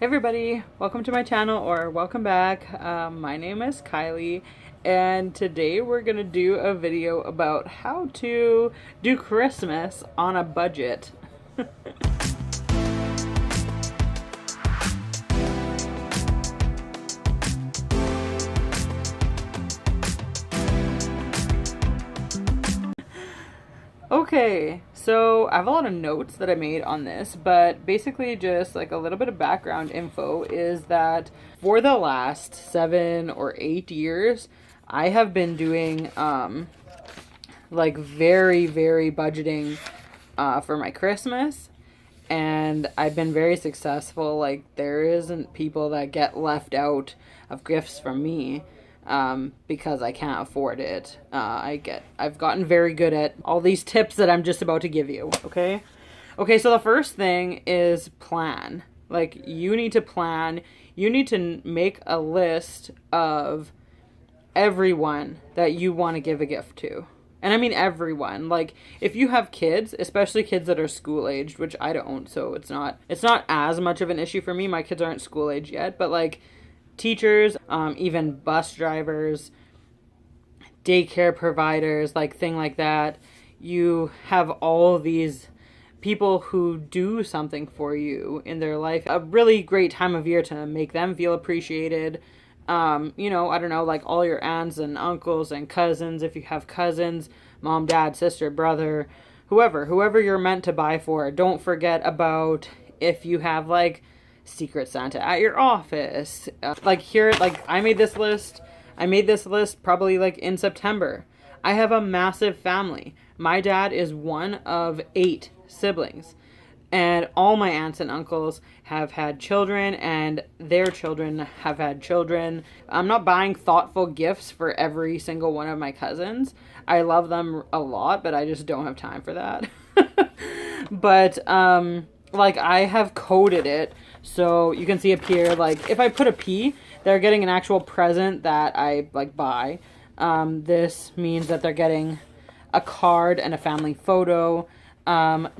Hey everybody, welcome to my channel, or welcome back. My name is Kylie, and today we're gonna do a video about how to do Christmas on a budget. Okay, so I have a lot of notes that I made on this, but basically just like a little bit of background info is that for the last 7 or 8 years, I have been doing like very budgeting for my Christmas, and I've been very successful. Like, there isn't people that get left out of gifts from me because I can't afford it. I've gotten very good at all these tips that I'm just about to give you. Okay, so the first thing is plan. Like, you need to plan. You need to make a list of everyone that you want to give a gift to. And I mean everyone. Like, if you have kids, especially kids that are school aged, which I don't, so it's not as much of an issue for me. My kids aren't school age yet, but like teachers, even bus drivers, daycare providers, like thing like that. You have all these people who do something for you in their life. A really great time of year to make them feel appreciated. I don't know, like all your aunts and uncles and cousins, if you have cousins, mom, dad, sister, brother, whoever you're meant to buy for. Don't forget about if you have like Secret Santa at your office. I made this list probably like in September. I have a massive family. My dad is one of 8 siblings. And all my aunts and uncles have had children, and their children have had children. I'm not buying thoughtful gifts for every single one of my cousins. I love them a lot, but I just don't have time for that. But, like, I have coded it. So you can see up here, like, if I put a P, they're getting an actual present that I, like, buy. This means that they're getting a card and a family photo.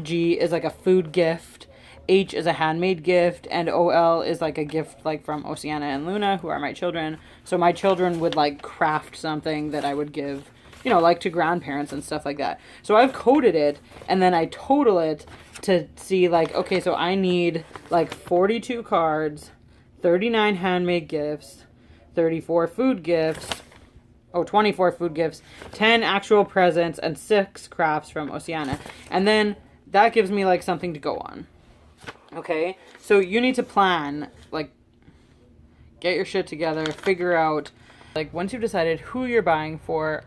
G is like a food gift, H is a handmade gift, and OL is like a gift like from Oceana and Luna, who are my children. So my children would like craft something that I would give, like to grandparents and stuff like that. So I've coded it, and then I total it to see like, okay, so I need like 42 cards, 39 handmade gifts, 34 food gifts, 24 food gifts, 10 actual presents, and 6 crafts from Oceana. And then that gives me like something to go on. Okay, so you need to plan, like, get your shit together, figure out, like, once you've decided who you're buying for,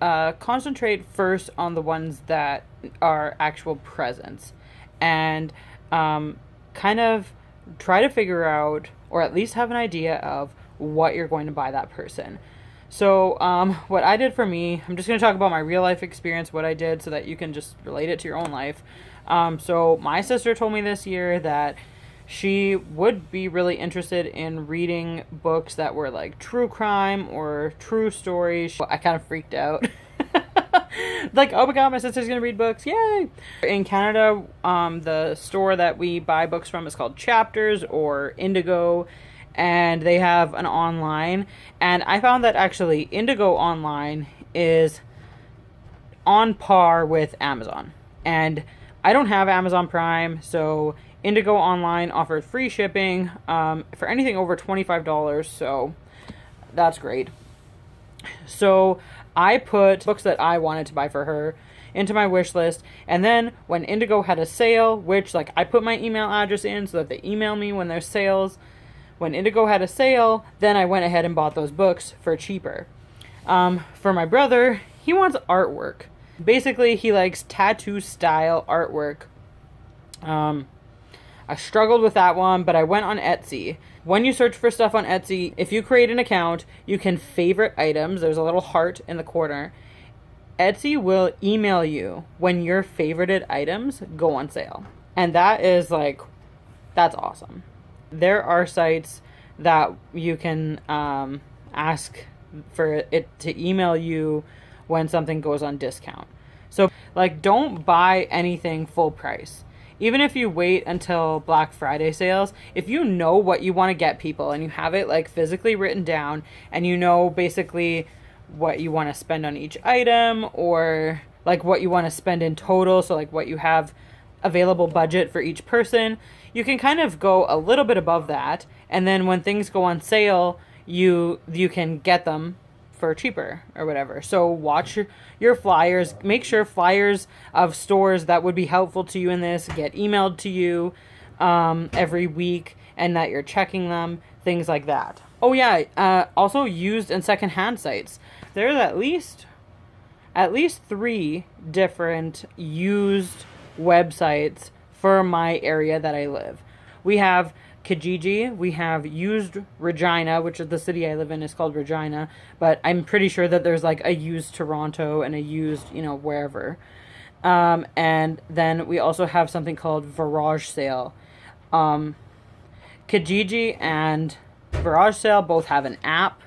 concentrate first on the ones that are actual presents, and kind of try to figure out, or at least have an idea of what you're going to buy that person. So, what I did for me, I'm just going to talk about my real life experience, what I did, so that you can just relate it to your own life. So my sister told me this year that she would be really interested in reading books that were like true crime or true stories. I kind of freaked out. Like, oh my god, my sister's going to read books. Yay! In Canada, the store that we buy books from is called Chapters or Indigo. And they have an online, and I found that actually Indigo online is on par with Amazon. And I don't have Amazon Prime, so Indigo online offered free shipping for anything over $25, so that's great. So I put books that I wanted to buy for her into my wish list, and then when Indigo had a sale, which, like, I put my email address in so that they email me when there's sales. When Indigo had a sale, then I went ahead and bought those books for cheaper. For my brother, he wants artwork. Basically, he likes tattoo style artwork. I struggled with that one, but I went on Etsy. When you search for stuff on Etsy, if you create an account, you can favorite items. There's a little heart in the corner. Etsy will email you when your favorited items go on sale. And that is like, that's awesome. There are sites that you can ask for it to email you when something goes on discount. So, like, don't buy anything full price. even if you wait until Black Friday sales, if you know what you want to get people and you have it like physically written down and you know basically what you want to spend on each item or like what you want to spend in total, so like what you have available budget for each person, you can kind of go a little bit above that, and then when things go on sale, you can get them for cheaper or whatever. So watch your flyers, make sure flyers of stores that would be helpful to you in this get emailed to you every week, and that you're checking them, things like that. Oh yeah, also used and secondhand sites. There's at least 3 different used websites for my area that I live. We have Kijiji, we have used Regina, which is the city I live in is called Regina, but I'm pretty sure that there's like a used Toronto and a used, wherever. And then we also have something called Virage Sale. Kijiji and Virage Sale both have an app.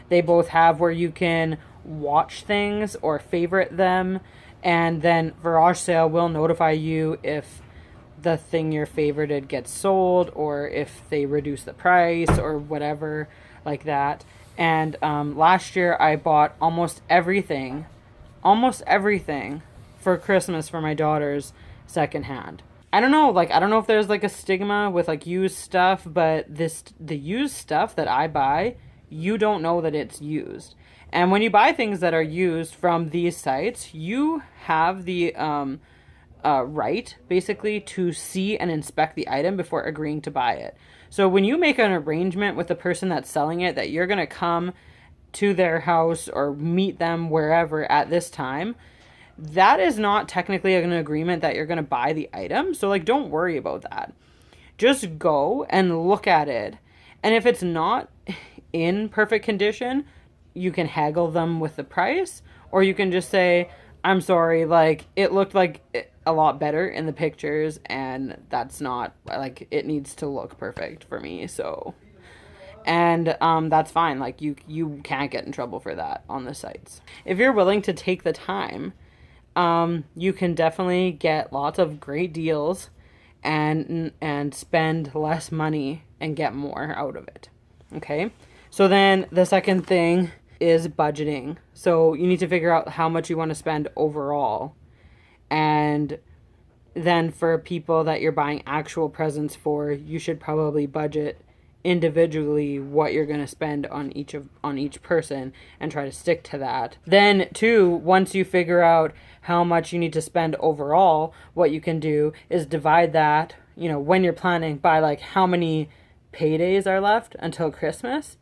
They both have where you can watch things or favorite them, and then Virage Sale will notify you if the thing you're favorited gets sold or if they reduce the price or whatever like that. And last year I bought almost everything for Christmas for my daughters secondhand. I don't know if there's like a stigma with like used stuff, but the used stuff that I buy, you don't know that it's used. And when you buy things that are used from these sites, you have the right, basically, to see and inspect the item before agreeing to buy it. So when you make an arrangement with the person that's selling it that you're going to come to their house or meet them wherever at this time, that is not technically an agreement that you're going to buy the item. So like, don't worry about that. Just go and look at it. And if it's not in perfect condition, you can haggle them with the price, or you can just say, I'm sorry, like, it looked like a lot better in the pictures, and that's not, like, it needs to look perfect for me, so. And that's fine. Like, you can't get in trouble for that on the sites. If you're willing to take the time, you can definitely get lots of great deals and spend less money and get more out of it. Okay? So then the second thing is budgeting. So you need to figure out how much you want to spend overall. And then for people that you're buying actual presents for, you should probably budget individually what you're going to spend on each person and try to stick to that. Then too, once you figure out how much you need to spend overall, what you can do is divide that, when you're planning, by like how many paydays are left until Christmas.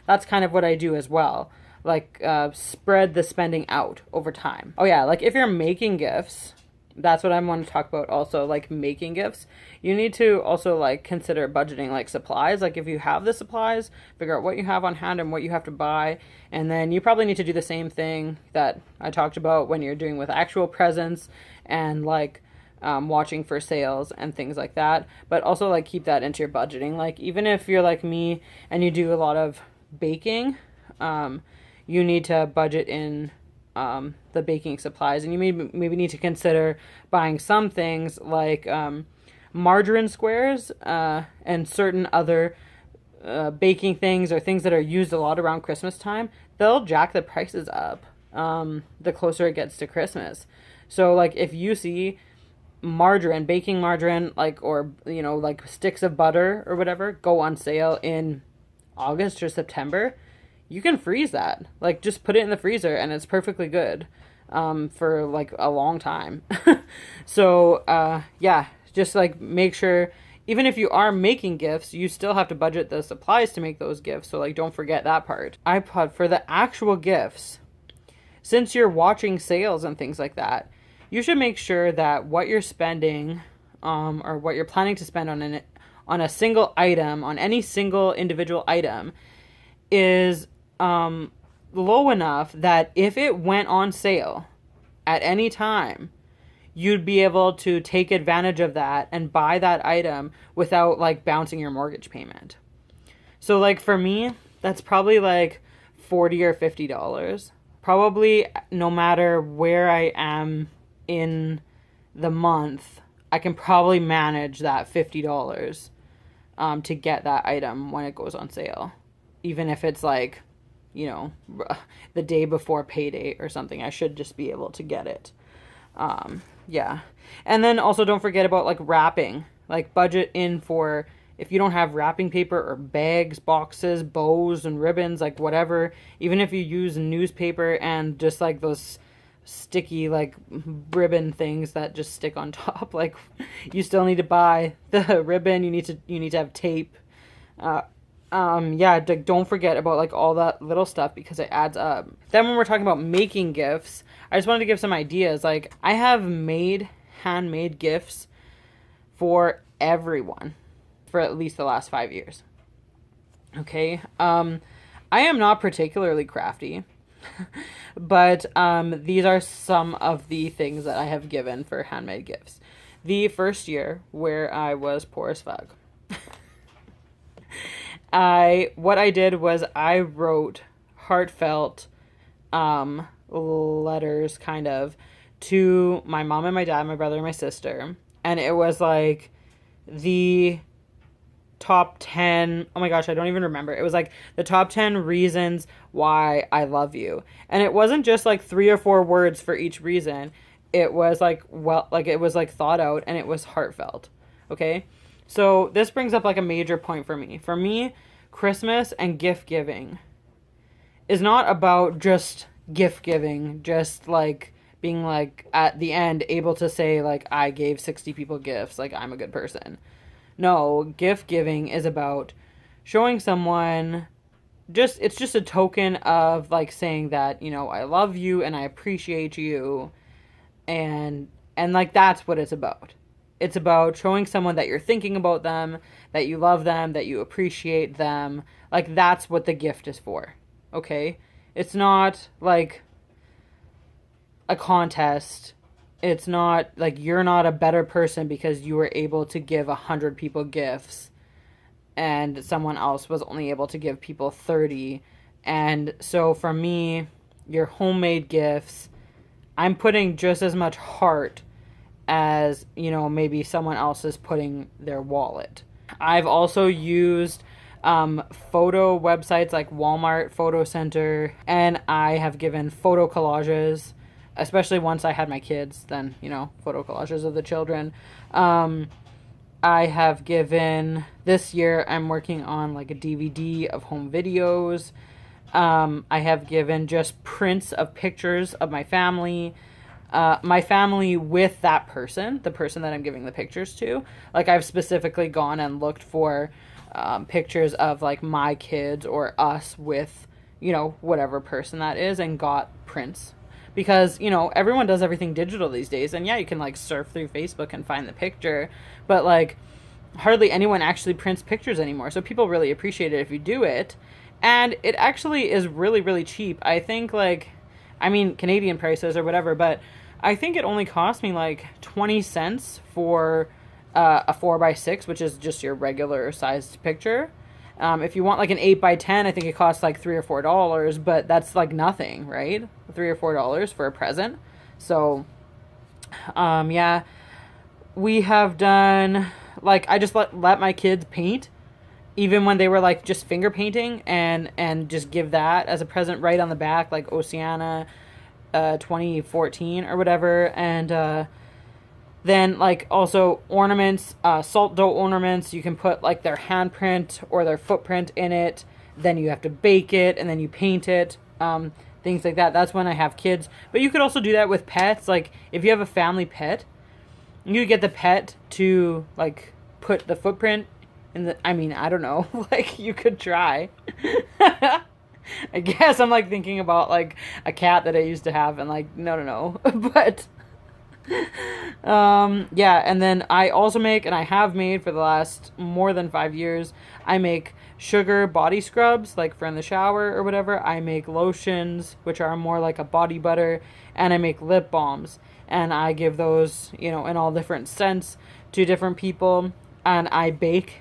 That's kind of what I do as well. Like, spread the spending out over time. Oh yeah, like if you're making gifts, that's what I want to talk about also, like making gifts. You need to also like consider budgeting like supplies. Like if you have the supplies, figure out what you have on hand and what you have to buy. And then you probably need to do the same thing that I talked about when you're doing with actual presents and like watching for sales and things like that. But also like keep that into your budgeting. Like even if you're like me and you do a lot of baking, you need to budget in the baking supplies, and you maybe need to consider buying some things like margarine squares and certain other baking things or things that are used a lot around Christmas time. They'll jack the prices up the closer it gets to Christmas. So like if you see margarine, baking margarine, like, or like sticks of butter or whatever go on sale in August or September, you can freeze that. Like just put it in the freezer and it's perfectly good for like a long time. So yeah, just like make sure, even if you are making gifts, you still have to budget the supplies to make those gifts. So like don't forget that part. For the actual gifts, since you're watching sales and things like that, you should make sure that what you're spending or what you're planning to spend on a single item, on any single individual item, is low enough that if it went on sale at any time, you'd be able to take advantage of that and buy that item without like bouncing your mortgage payment. So like for me, that's probably like $40 or $50. Probably no matter where I am in the month, I can probably manage that $50 to get that item when it goes on sale. Even if it's like, you know, the day before pay date or something, I should just be able to get it. Yeah. And then also don't forget about like wrapping. Like budget in for, if you don't have wrapping paper or bags, boxes, bows and ribbons, like whatever, even if you use newspaper and just like those sticky like ribbon things that just stick on top, like you still need to buy the ribbon, you need to have tape. Yeah, don't forget about like all that little stuff because it adds up. Then when we're talking about making gifts, I just wanted to give some ideas. Like I have made handmade gifts for everyone for at least the last 5 years. Okay. I am not particularly crafty, but these are some of the things that I have given for handmade gifts. The first year where I was poor as fuck, what I did was I wrote heartfelt letters kind of to my mom and my dad, my brother and my sister. And it was like the top 10, oh my gosh, I don't even remember. It was like the top 10 reasons why I love you. And it wasn't just like 3 or 4 words for each reason. It was like, well, like it was like thought out and it was heartfelt. Okay. So this brings up like a major point for me. For me, Christmas and gift giving is not about just gift giving, just like being like at the end able to say like I gave 60 people gifts, like I'm a good person. No, gift giving is about showing someone it's just a token of like saying that, you know, I love you and I appreciate you, and like that's what it's about. It's about showing someone that you're thinking about them, that you love them, that you appreciate them. Like that's what the gift is for. Okay? It's not like a contest. It's not like you're not a better person because you were able to give 100 people gifts and someone else was only able to give people 30. And so for me, your homemade gifts, I'm putting just as much heart as, you know, maybe someone else is putting their wallet. I've also used photo websites like Walmart Photo Center, and I have given photo collages, especially once I had my kids, then, you know, photo collages of the children. I have given, this year I'm working on like a DVD of home videos. I have given just prints of pictures of my family with that person, the person that I'm giving the pictures to. Like I've specifically gone and looked for pictures of like my kids or us with, you know, whatever person that is, and got prints. Because, you know, everyone does everything digital these days. And yeah, you can like surf through Facebook and find the picture. But like hardly anyone actually prints pictures anymore. So people really appreciate it if you do it. And it actually is really, really cheap. I think like, I mean, Canadian prices or whatever, but I think it only cost me like 20 cents for a 4x6, which is just your regular sized picture. If you want like an 8x10, I think it costs like $3 or $4, but that's like nothing, right? $3 or $4 for a present. So, yeah, we have done, like, I just let my kids paint, even when they were like just finger painting, and just give that as a present right on the back, like Oceana 2014 or whatever. And then like also ornaments, salt dough ornaments, you can put like their handprint or their footprint in it, then you have to bake it and then you paint it, things like that. That's when I have kids. But you could also do that with pets. Like if you have a family pet, you get the pet to like put the footprint in the, I mean, I don't know, like you could try. I guess I'm like thinking about like a cat that I used to have, and like no. But yeah, and then I also make, and I have made for the last more than 5 years, I make sugar body scrubs, like for in the shower or whatever. I make lotions, which are more like a body butter, and I make lip balms, and I give those, you know, in all different scents to different people. And I bake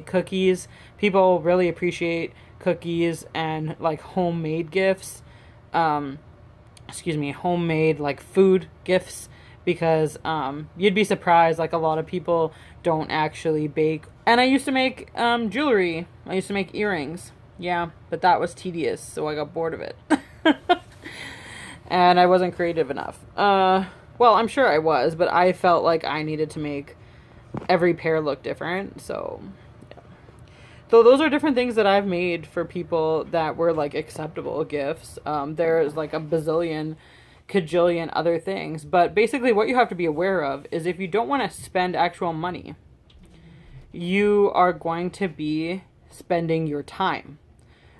cookies. People really appreciate cookies and like homemade gifts, homemade like food gifts, because you'd be surprised, like a lot of people don't actually bake. And I used to make jewelry. I used to make earrings. Yeah, but that was tedious, so I got bored of it. And I wasn't creative enough. Well, I'm sure I was, but I felt like I needed to make every pair look different, so yeah. So those are different things that I've made for people that were like acceptable gifts. There's like a bazillion, cajillion other things, but basically what you have to be aware of is if you don't want to spend actual money, you are going to be spending your time.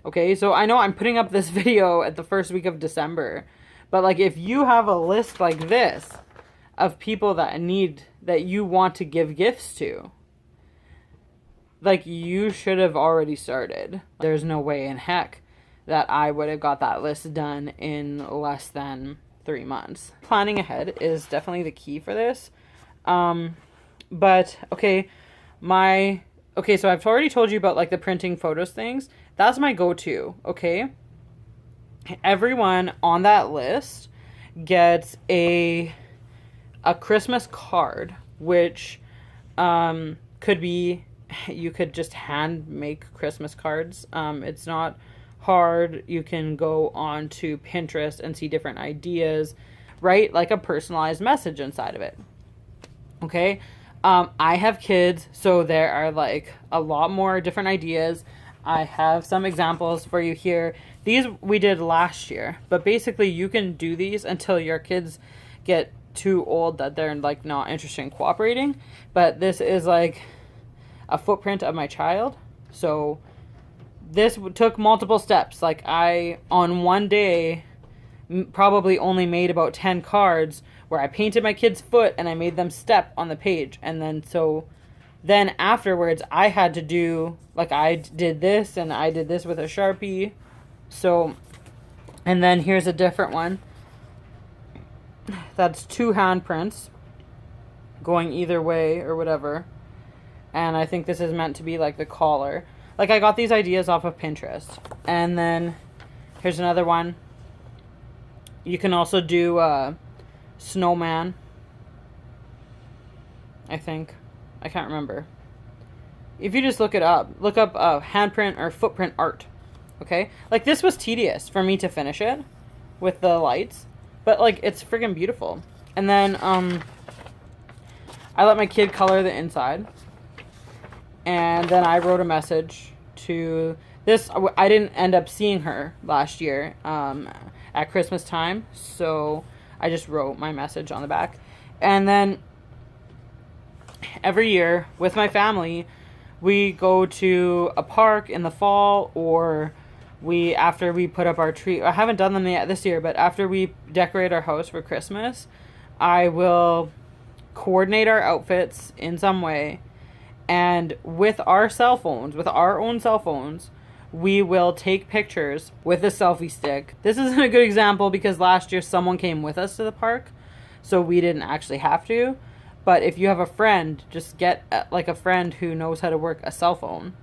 Okay, so I know I'm putting up this video at the first week of December, but like if you have a list like this of people that you want to give gifts to, like you should have already started. There's no way in heck that I would have got that list done in less than 3 months. Planning ahead is definitely the key for this. But okay, so I've already told you about like the printing photos things. That's my go-to, okay? Everyone on that list gets a Christmas card, which could be, you could just hand make Christmas cards. It's not hard. You can go on to Pinterest and see different ideas, write like a personalized message inside of it. Okay. I have kids, so there are like a lot more different ideas. I have some examples for you here. These we did last year, but basically you can do these until your kids get too old that they're like not interested in cooperating. But this is like a footprint of my child. So this took multiple steps. Like I, on one day, probably only made about 10 cards where I painted my kid's foot and I made them step on the page. And then afterwards I had to do, like I did this and I did this with a Sharpie. So, and then here's a different one. That's 2 handprints going either way or whatever. And I think this is meant to be like the collar. Like I got these ideas off of Pinterest. And then here's another one. You can also do snowman, I think. I can't remember. If you just look up handprint or footprint art. Okay? Like this was tedious for me to finish it with the lights, but like it's friggin' beautiful. And then I let my kid color the inside. And then I wrote a message to this. I didn't end up seeing her last year at Christmas time, so I just wrote my message on the back. And then every year with my family, we go to a park in the fall, or after we put up our tree. I haven't done them yet this year, but after we decorate our house for Christmas, I will coordinate our outfits in some way. And with our own cell phones, we will take pictures with a selfie stick. This isn't a good example because last year someone came with us to the park, so we didn't actually have to. But if you have a friend, just get like a friend who knows how to work a cell phone.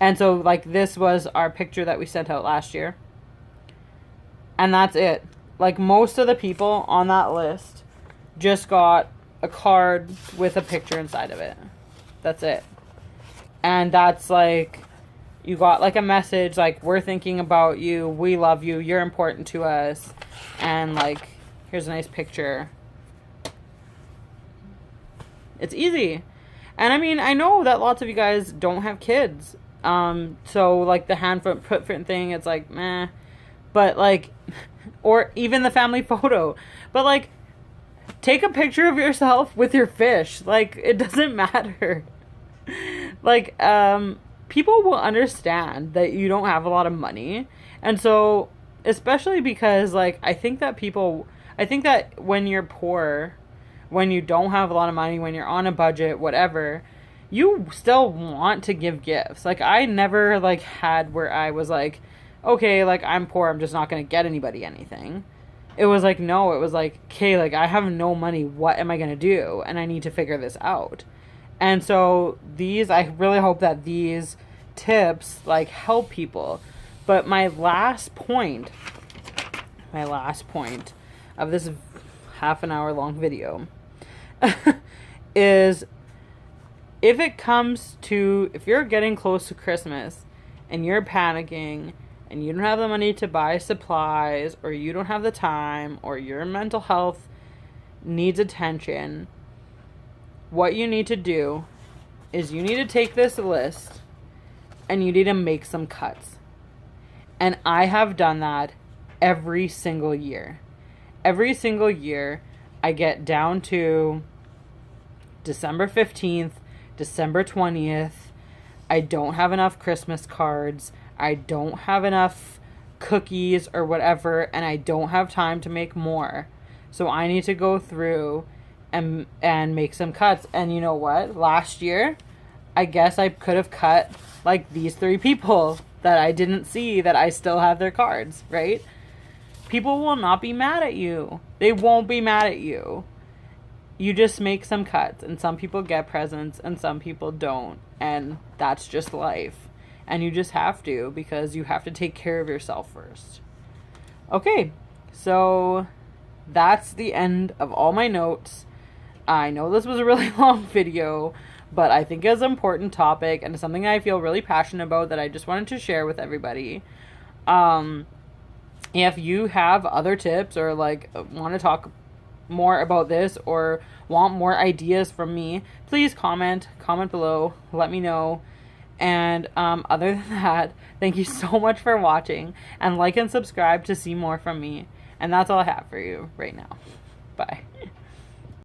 And so like this was our picture that we sent out last year. And that's it. Like most of the people on that list just got a card with a picture inside of it. That's it. And that's like, you got like a message like, we're thinking about you, we love you, you're important to us, and like here's a nice picture. It's easy. And I mean, I know that lots of you guys don't have kids, so like the hand footprint thing, it's like meh. But like, or even the family photo, but like take a picture of yourself with your fish. Like it doesn't matter. Like people will understand that you don't have a lot of money. And so, especially because like I think that when you're poor, when you don't have a lot of money, when you're on a budget, whatever, you still want to give gifts. Like I never like had where I was like, okay, like I'm poor, I'm just not going to get anybody anything. It was like, no, it was like, okay, like I have no money, what am I going to do? And I need to figure this out. And so I really hope that these tips like help people. But my last point of this half an hour long video, is if you're getting close to Christmas and you're panicking and you don't have the money to buy supplies, or you don't have the time, or your mental health needs attention, what you need to do is you need to take this list and you need to make some cuts. And I have done that every single year. Every single year, I get down to December 15th, December 20th. I don't have enough Christmas cards. I don't have enough cookies or whatever, and I don't have time to make more. So I need to go through and make some cuts. And you know what? Last year, I guess I could have cut like these 3 people that I didn't see that I still have their cards, right? People will not be mad at you. They won't be mad at you. You just make some cuts, and some people get presents and some people don't. And that's just life. And you just have to, because you have to take care of yourself first. Okay, so that's the end of all my notes. I know this was a really long video, but I think it's an important topic and it's something I feel really passionate about that I just wanted to share with everybody. If you have other tips, or like want to talk more about this, or want more ideas from me, please comment below, let me know. And other than that, thank you so much for watching, and like and subscribe to see more from me. And that's all I have for you right now. Bye.